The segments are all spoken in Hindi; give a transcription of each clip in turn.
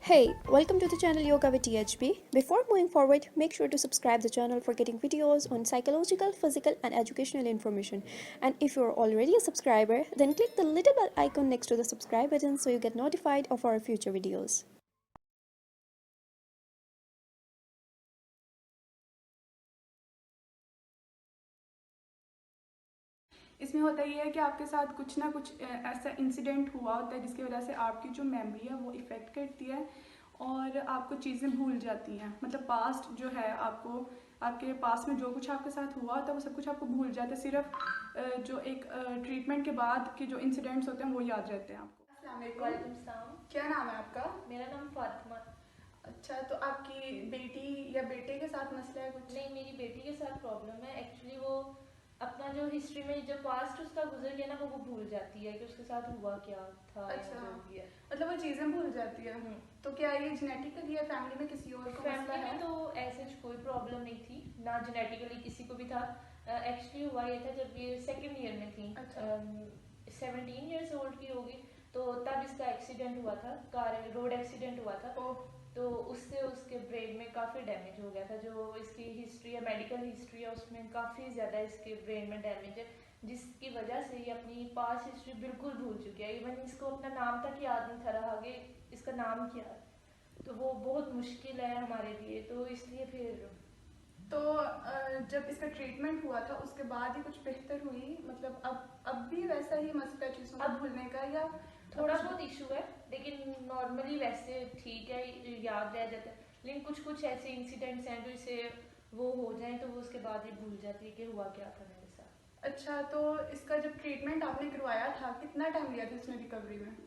Hey, welcome to the channel Yoga with THB. Before moving forward, make sure to subscribe the channel for getting videos on psychological, physical and educational information. And if you're already a subscriber, then click the little bell icon next to the subscribe button so you get notified of our future videos. इसमें होता ये है कि आपके साथ कुछ ना कुछ ऐसा इंसिडेंट हुआ होता है जिसकी वजह से आपकी जो मेमोरी है वो इफ़ेक्ट करती है और आपको चीज़ें भूल जाती हैं। मतलब पास्ट जो है आपको आपके पास्ट में जो कुछ आपके साथ हुआ होता है वो सब कुछ आपको भूल जाता है। सिर्फ जो एक ट्रीटमेंट के बाद के जो इंसिडेंट्स होते हैं वो याद रहते हैं आपको। अस्सलाम वालेकुम। वालेकुम सलाम। क्या नाम है आपका? मेरा नाम फातिमा। अच्छा, तो आपकी बेटी या बेटे के साथ मसला है कुछ? नहीं, मेरी बेटी के साथ प्रॉब्लम है। एक्चुअली वो अपना जो हिस्ट्री में जो पास्ट उसका गुजर गया ना वो भूल जाती है कि उसके साथ हुआ क्या था। अच्छा, जो भी है मतलब वो चीज़ें भूल जाती है। तो क्या ये जेनेटिकली है, फैमिली में किसी और को मसला फैमिली है? में तो ऐसे कोई प्रॉब्लम नहीं थी, ना जेनेटिकली किसी को भी था। एक्चुअली हुआ ये था जब ये सेकेंड ईयर में थी। अच्छा। 17 ईयर्स ओल्ड की होगी, तो तब इसका एक्सीडेंट हुआ था, कार रोड एक्सीडेंट हुआ था। ओह। तो उससे उसके ब्रेन में काफ़ी डैमेज हो गया था। जो इसकी हिस्ट्री है, मेडिकल हिस्ट्री है, उसमें काफ़ी ज़्यादा इसके ब्रेन में डैमेज है, जिसकी वजह से ये अपनी पास्ट हिस्ट्री बिल्कुल भूल चुकी है। इवन इसको अपना नाम तक याद नहीं था रहा कि इसका नाम क्या है। तो वो बहुत मुश्किल है हमारे लिए, तो इसलिए फिर तो जब इसका ट्रीटमेंट हुआ था उसके बाद ही कुछ बेहतर हुई? मतलब अब भी वैसा ही मसला चीज़ों को अब भूलने का, या थोड़ा कुछ? बहुत इशू है, लेकिन नॉर्मली वैसे ठीक है, याद रह जाता है। लेकिन कुछ कुछ ऐसे इंसिडेंट्स हैं जो इसे वो हो जाए तो वो उसके बाद ही भूल जाती है कि हुआ क्या था मेरे साथ। अच्छा, तो इसका जब ट्रीटमेंट आपने करवाया था कितना टाइम लिया था इसने रिकवरी में?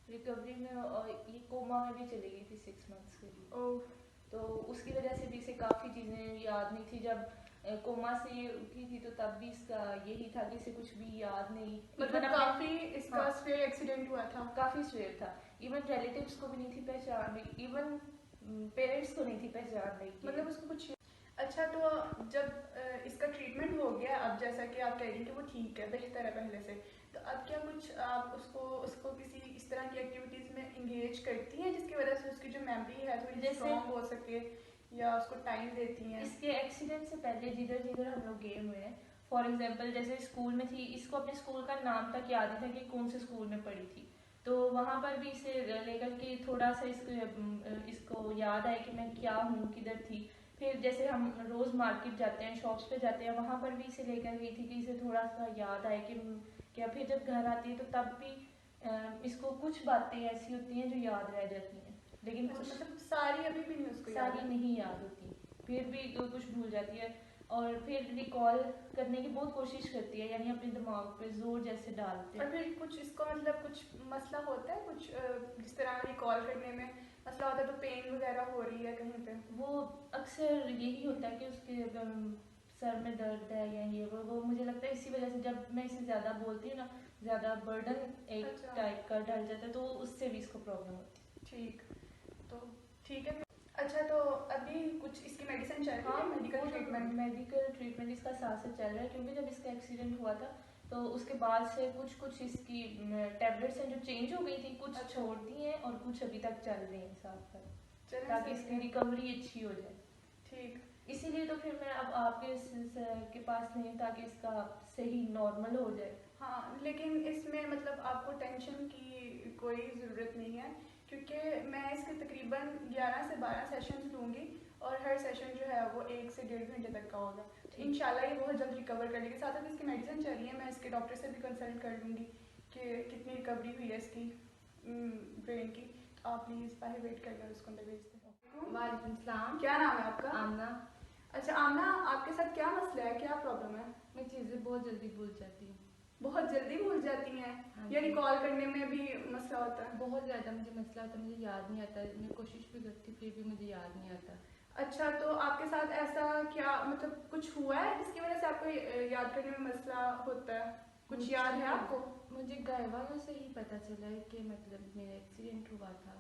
रिकवरी में ये कोमा में भी चली गई थी 6 मंथ्स के लिए। ओह। तो उसकी वजह से भी इसे काफ़ी चीज़ें याद नहीं थी। जब कोमा से ये उठी थी तो तब भी इसका यही था कि इसे कुछ भी याद नहीं। मतलब काफ़ी इसका स्वेयर एक्सीडेंट हुआ था? काफ़ी स्वेयर था। इवन रिलेटिव्स को भी नहीं थी पहचान रही, इवन पेरेंट्स को नहीं थी पहचान रही मतलब उसको कुछ। अच्छा, तो जब इसका ट्रीटमेंट हो गया, अब जैसा कि आप कह रही हैं कि वो ठीक है, बेहतर है पहले से, तो अब क्या कुछ आप उसको उसको किसी इस तरह की एक्टिविटीज़ में इंगेज करती हैं जिसकी वजह से उसकी जो मेमोरी है थोड़ी जैसे स्ट्रॉन्ग हो सके, या उसको टाइम देती हैं? इसके एक्सीडेंट से पहले जिधर जिधर हम लोग गए हुए हैं, फॉर एग्जाम्पल जैसे स्कूल में थी, इसको अपने स्कूल का नाम तक याद नहीं था कि कौन से स्कूल में पढ़ी थी। तो वहाँ पर भी इसे लेकर के थोड़ा सा इसको याद आए कि मैं क्या हूँ, किधर थी। फिर जैसे हम रोज़ मार्केट जाते हैं, शॉप्स पे जाते हैं, वहाँ पर भी इसे लेकर गई थी कि इसे थोड़ा सा याद आए कि क्या। फिर जब घर आती है तो तब भी इसको कुछ बातें ऐसी होती हैं जो याद रह जाती हैं, लेकिन अच्छा, कुछ मतलब सारी अभी भी नहीं उसको याद सारी है? नहीं याद होती, फिर भी कुछ भूल जाती है। और फिर रिकॉल करने की बहुत कोशिश करती है, यानी अपने दिमाग पे जोर जैसे डालते और हैं। फिर कुछ इसको मतलब कुछ मसला होता है कुछ, जिस तरह रिकॉल करने में मसला होता है, तो पेन वगैरह हो रही है कहीं पे? वो अक्सर यही होता है कि उसके सर में दर्द है या ये वो मुझे लगता है इसी वजह से जब मैं इसे ज़्यादा बोलती हूँ ना, ज़्यादा बर्डन एक अच्छा। टाइप का डल जाता है, तो उससे भी इसको प्रॉब्लम होती ठीक। तो ठीक है। अच्छा, तो अभी कुछ इसकी मेडिसिन चल है। रही हाँ, है, मेडिकल वो तो ट्रीटमेंट? मेडिकल ट्रीटमेंट इसका साथ से चल रहा है, क्योंकि जब इसका एक्सीडेंट हुआ था तो उसके बाद से कुछ कुछ इसकी टैबलेट्स हैं जो चेंज हो गई थी, कुछ अच्छा। छोड़ दी हैं और कुछ अभी तक चल रही हैं साथ साथ, चलें, ताकि सही इसकी है। रिकवरी अच्छी हो जाए। ठीक। इसीलिए तो फिर मैं अब आपके के पास नहीं, ताकि इसका सही नॉर्मल हो जाए। हाँ, लेकिन इसमें मतलब आपको टेंशन की कोई ज़रूरत नहीं है, क्योंकि मैं इसके तकरीबन 11 से 12 सेशंस लूँगी और हर सेशन जो है वो 1 से 1.5 घंटे तक का होगा। तो इंशाल्लाह ये बहुत जल्द रिकवर कर लेगी। साथ साथ इसकी मेडिसिन चल रही है, मैं इसके डॉक्टर से भी कंसल्ट कर लूँगी कि कितनी रिकवरी हुई है इसकी ब्रेन की। तो आप प्लीज़ बाहर वेट करिए और उसको अंदर भेज दें। वालेकुम सलाम। क्या नाम है आपका? आमना। अच्छा आमना, आपके साथ क्या मसला है, क्या प्रॉब्लम है? मैं चीज़ें बहुत जल्दी भूल जाती हूँ। बहुत जल्दी भूल जाती हैं? हाँ या जी। रिकॉल करने में भी मसला होता है? बहुत ज़्यादा मुझे मसला होता है, मुझे याद नहीं आता। मैं कोशिश भी करती फिर भी मुझे याद नहीं आता। अच्छा, तो आपके साथ ऐसा क्या मतलब कुछ हुआ है जिसकी वजह से आपको याद करने में मसला होता है? कुछ याद है आपको? मुझे घर वालों से ही पता चला है कि मतलब मेरा एक्सीडेंट हुआ था,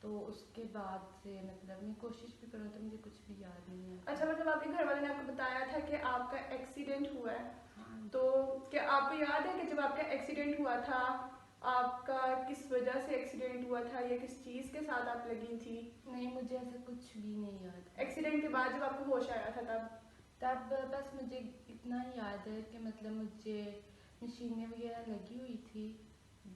तो उसके बाद से मतलब मैं कोशिश भी करूँ तो मुझे कुछ भी याद नहीं आता। अच्छा, मतलब आपके घर वाले ने आपको बताया था कि आपका एक्सीडेंट हुआ है? हाँ। तो क्या आपको याद है कि जब आपका एक्सीडेंट हुआ था आपका किस वजह से एक्सीडेंट हुआ था या किस चीज़ के साथ आप लगी थी? नहीं, मुझे ऐसा कुछ भी नहीं याद। एक्सीडेंट के बाद जब आपको होश आया था तब बस मुझे इतना याद है कि मतलब मुझे मशीनें वगैरह लगी हुई थी,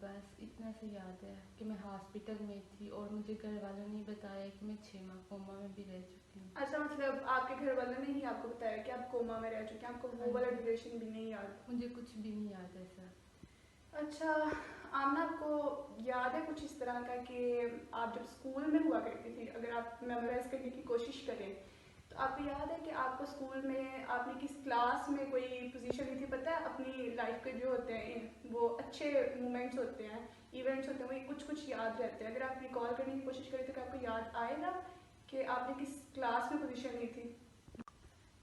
बस इतना से याद है कि मैं हॉस्पिटल में थी और मुझे घर वालों ने बताया कि मैं 6 माह कोमा में भी रह चुकी हूँ। अच्छा, मतलब आपके घर वालों ने ही आपको बताया कि आप कोमा में रह चुके हैं, आपको वो वाला ड्यूरेशन भी नहीं याद? मुझे कुछ भी नहीं याद है सर। अच्छा आमना, आपको याद है कुछ इस तरह का कि आप जब स्कूल में हुआ करती थी, अगर आप मेमोराइज करने की कोशिश करें तो आपको याद है कि आपको स्कूल में आपने किस क्लास में कोई पोजीशन ली थी? पता है, अपनी लाइफ के जो होते हैं वो अच्छे मोमेंट्स होते हैं, इवेंट्स होते हैं, वो कुछ कुछ याद रहते हैं। अगर आप रिकॉल करने की कोशिश करें तो क्या आपको याद आएगा कि आपने किस क्लास में पोजीशन ली थी?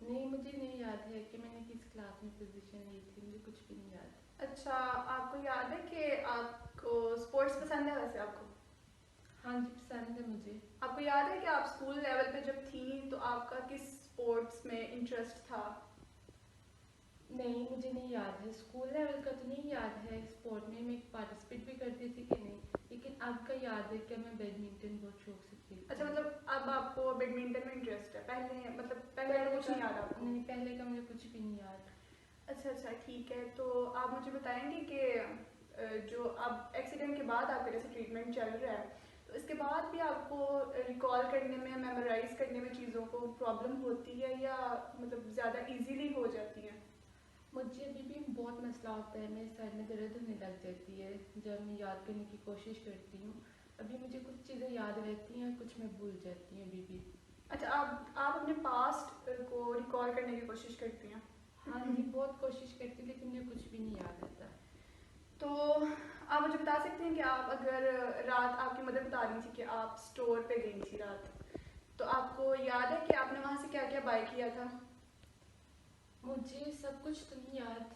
नहीं, मुझे नहीं याद है कि मैंने किस क्लास में पोजीशन ली थी, मुझे कुछ भी नहीं याद। अच्छा, आपको याद है कि आपको स्पोर्ट्स पसंद है? वैसे आपको? हाँ जी, पसंद है मुझे। आपको याद है कि आप स्कूल लेवल पे जब थी तो आपका किस स्पोर्ट्स में इंटरेस्ट था? नहीं, मुझे नहीं याद है, स्कूल लेवल का तो नहीं याद है। स्पोर्ट में मैं पार्टिसिपेट भी करती थी कि नहीं, लेकिन अब का याद है कि मैं बैडमिंटन बहुत शौक से खेलती अच्छा, हूँ। मतलब अब आपको बैडमिंटन में इंटरेस्ट है, पहले मतलब पहले का कुछ नहीं याद आपको? नहीं, पहले का मुझे कुछ भी नहीं याद। अच्छा अच्छा, ठीक है। तो आप मुझे बताएंगे कि जो अब एक्सीडेंट के बाद आपका जैसे ट्रीटमेंट चल रहा है तो इसके बाद भी आपको रिकॉल करने में, मेमोराइज करने में चीज़ों को प्रॉब्लम होती है या मतलब ज़्यादा इजीली हो जाती है? मुझे अभी भी बहुत मसला होता है, मेरे सर में दर्द होने लग जाती है जब मैं याद करने की कोशिश करती हूँ। अभी मुझे कुछ चीज़ें याद रहती हैं, कुछ मैं भूल जाती हूँ अभी भी। अच्छा, आप अपने पास्ट को रिकॉल करने की कोशिश करती हैं? हाँ जी, बहुत कोशिश करती हूँ लेकिन मुझे कुछ भी नहीं याद आता। तो आप मुझे बता सकते हैं कि आप अगर रात, आपकी मदर बता रही थी कि आप स्टोर पे गई थी रात, तो आपको याद है कि आपने वहाँ से क्या क्या बाय किया था? मुझे सब कुछ तो नहीं याद,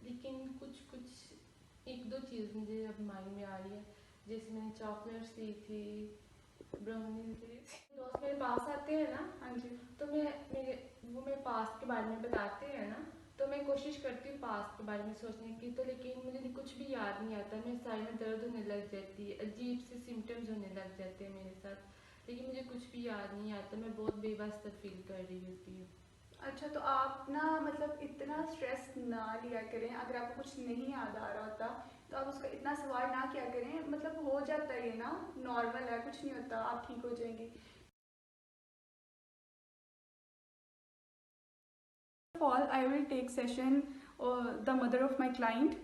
लेकिन कुछ कुछ एक दो चीज़ मुझे अब माइंड में आ रही है। जैसे मैंने चॉकलेट्स ली थी, ब्राउनीज ली थी। दोस्त मेरे पास आते हैं ना, हाँ जी। तो वो मेरे पास्ट के बारे में बताते हैं ना, तो मैं कोशिश करती हूँ पास्ट के बारे में सोचने की, तो लेकिन मुझे कुछ भी याद नहीं आता। मेरे सर में दर्द होने लग जाती है, अजीब से सिम्टम्स होने लग जाते हैं मेरे साथ, लेकिन मुझे कुछ भी याद नहीं आता। मैं बहुत बेबस फील कर रही होती हूँ। अच्छा, तो आप ना मतलब इतना स्ट्रेस ना लिया करें। अगर आपको कुछ नहीं याद आ रहा होता तो आप उसका इतना सवाल ना किया करें, मतलब हो जाता है ये ना, नॉर्मल है, कुछ नहीं होता, आप ठीक हो जाएंगी। All I will take session the mother of my client,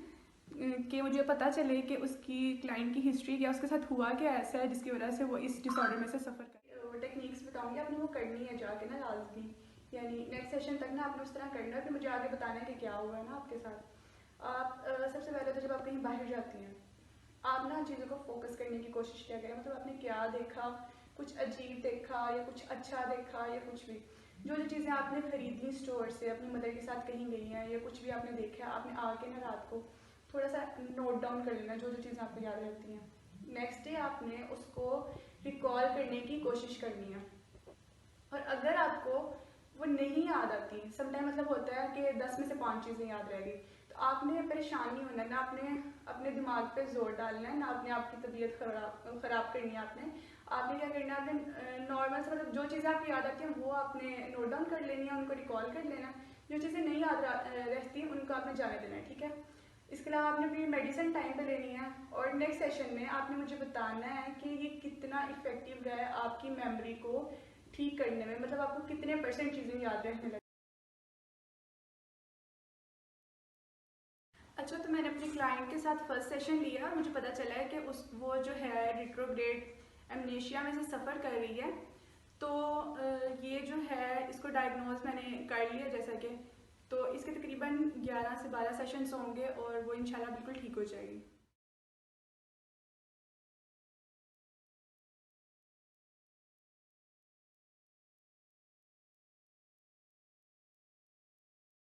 कि मुझे पता चले कि उसकी क्लाइंट की हिस्ट्री क्या, उसके साथ हुआ क्या ऐसा है जिसकी वजह से वो इस डिसऑर्डर में से सफ़र कर। टेक्निक्स बताऊंगी, आपने वो करनी है जाके ना लाजमी, यानी नेक्स्ट सेशन तक ना आपने उस तरह करना है, फिर मुझे आगे बताना है कि क्या हुआ है ना आपके साथ। आप सबसे पहले तो जब आप कहीं बाहर जाती हैं आप ना चीज़ों को फोकस करने की कोशिश किया करें, मतलब आपने क्या देखा, कुछ अजीब देखा या कुछ अच्छा देखा या कुछ भी, जो जो चीज़ें आपने खरीदी स्टोर से, अपनी मदर के साथ कहीं गई हैं या कुछ भी आपने देखा है, आपने आके ना रात को थोड़ा सा नोट डाउन कर लेना जो जो चीज़ें आपको याद रहती हैं। नेक्स्ट डे आपने उसको रिकॉल करने की कोशिश करनी है, और अगर आपको वो नहीं याद आती, समटाइम मतलब होता है कि 10 में से 5 चीज़ें याद रह गई, तो आपने परेशान नहीं होना, ना आपने अपने दिमाग पे जोर डालना है, ना आपने आपकी तबीयत ख़राब करनी है। आपने क्या करना है, आपने नॉर्मल से मतलब जो चीज़ें आपको याद आती हैं वो आपने नोट डाउन कर लेनी है, उनको रिकॉल कर लेना। जो चीज़ें नहीं याद रहती उनको आपने जाने देना है, ठीक है? इसके अलावा आपने अपनी मेडिसिन टाइम पे लेनी है, और नेक्स्ट सेशन में आपने मुझे बताना है कि ये कितना इफेक्टिव रहा है आपकी मेमोरी को ठीक करने में, मतलब आपको कितने % चीज़ें याद रहने लगी। अच्छा, तो मैंने अपने क्लाइंट के साथ फर्स्ट सेशन लिया, मुझे पता चला है कि वो जो है रिट्रोग्रेड एमनेशिया में से सफ़र कर रही है। तो ये जो है इसको डायग्नोज मैंने कर लिया जैसा कि, तो इसके तकरीबन 11 से 12 सेशंस होंगे और वो इंशाल्लाह बिल्कुल ठीक हो जाएगी।